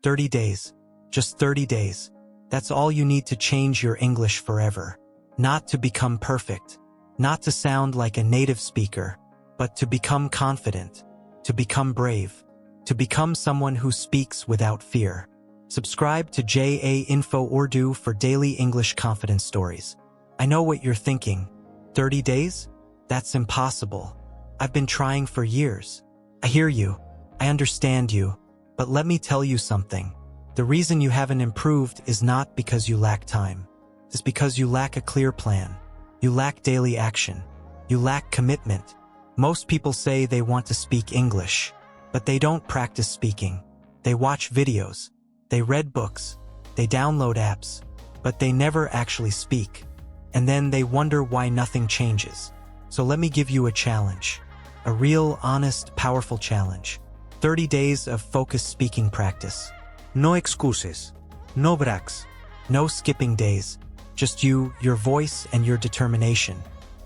30 days. Just 30 days. That's all you need to change your English forever. Not to become perfect. Not to sound like a native speaker, but to become confident. To become brave. To become someone who speaks without fear. Subscribe to JA Info Urdu for daily English confidence stories. I know what you're thinking. 30 days? That's impossible. I've been trying for years. I hear you. I understand you. But let me tell you something. The reason you haven't improved is not because you lack time. It's because you lack a clear plan. You lack daily action. You lack commitment. Most people say they want to speak English, but they don't practice speaking. They watch videos. They read books, they download apps, but they never actually speak. And then they wonder why nothing changes. So let me give you a challenge. A real, honest, powerful challenge. 30 days of focused speaking practice. No excuses. No breaks. No skipping days. Just you, your voice, and your determination.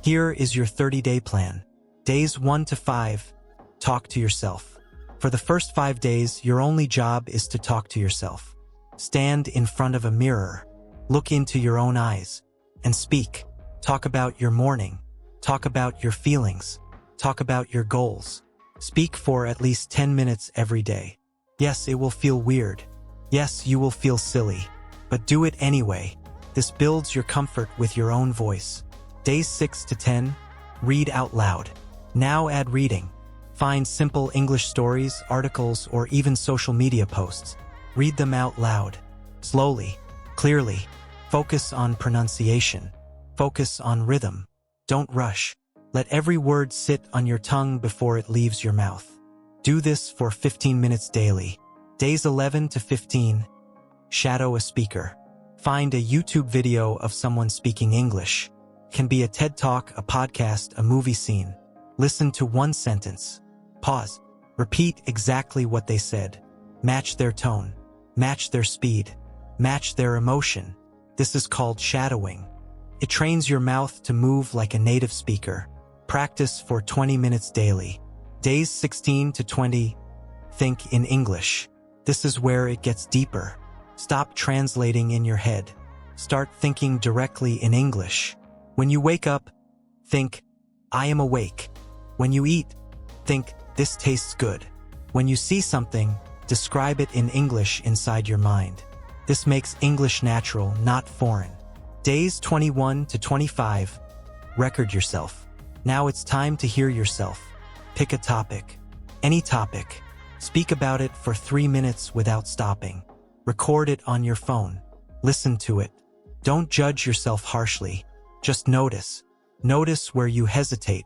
Here is your 30-day plan. Days 1 to 5. Talk to yourself. For the first 5 days, your only job is to talk to yourself. Stand in front of a mirror, look into your own eyes, and speak. Talk about your morning. Talk about your feelings. Talk about your goals. Speak for at least 10 minutes every day. Yes, it will feel weird. Yes, you will feel silly. But do it anyway. This builds your comfort with your own voice. Days 6 to 10, read out loud. Now add reading. Find simple English stories, articles, or even social media posts. Read them out loud. Slowly, clearly. Focus on pronunciation. Focus on rhythm. Don't rush. Let every word sit on your tongue before it leaves your mouth. Do this for 15 minutes daily. Days 11 to 15. Shadow a speaker. Find a YouTube video of someone speaking English. It can be a TED Talk, a podcast, a movie scene. Listen to one sentence. Pause. Repeat exactly what they said. Match their tone. Match their speed. Match their emotion. This is called shadowing. It trains your mouth to move like a native speaker. Practice for 20 minutes daily. Days 16 to 20. Think in English. This is where it gets deeper. Stop translating in your head. Start thinking directly in English. When you wake up, think, I am awake. When you eat, think, this tastes good. When you see something, describe it in English inside your mind. This makes English natural, not foreign. Days 21 to 25. Record yourself. Now it's time to hear yourself. Pick a topic. Any topic. Speak about it for 3 minutes without stopping. Record it on your phone. Listen to it. Don't judge yourself harshly. Just notice. Notice where you hesitate.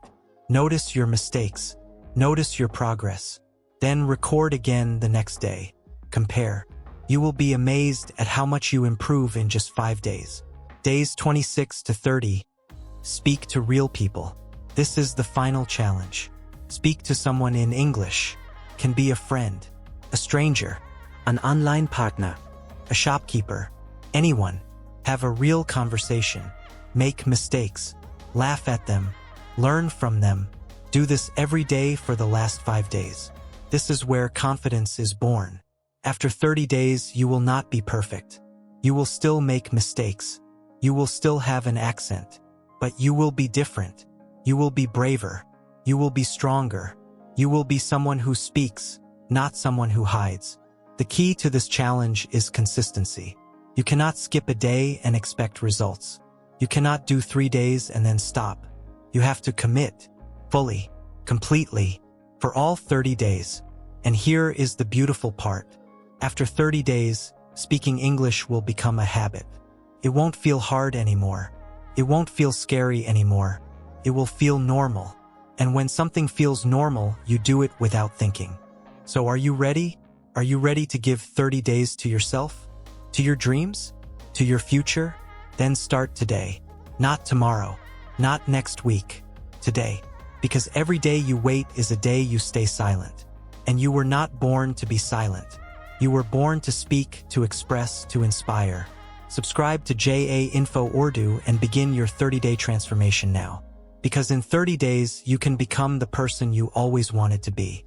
Notice your mistakes. Notice your progress. Then record again the next day. Compare. You will be amazed at how much you improve in just 5 days. Days 26 to 30. Speak to real people. This is the final challenge. Speak to someone in English. Can be a friend, a stranger, an online partner, a shopkeeper, anyone. Have a real conversation. Make mistakes. Laugh at them. Learn from them. Do this every day for the last 5 days. This is where confidence is born. After 30 days, you will not be perfect. You will still make mistakes. You will still have an accent. But you will be different. You will be braver. You will be stronger. You will be someone who speaks, not someone who hides. The key to this challenge is consistency. You cannot skip a day and expect results. You cannot do 3 days and then stop. You have to commit. Fully, completely, for all 30 days. And here is the beautiful part. After 30 days, speaking English will become a habit. It won't feel hard anymore. It won't feel scary anymore. It will feel normal. And when something feels normal, you do it without thinking. So are you ready? Are you ready to give 30 days to yourself? To your dreams? To your future? Then start today. Not tomorrow. Not next week. Today. Because every day you wait is a day you stay silent. And you were not born to be silent. You were born to speak, to express, to inspire. Subscribe to JA Info Urdu and begin your 30-day transformation now. Because in 30 days, you can become the person you always wanted to be.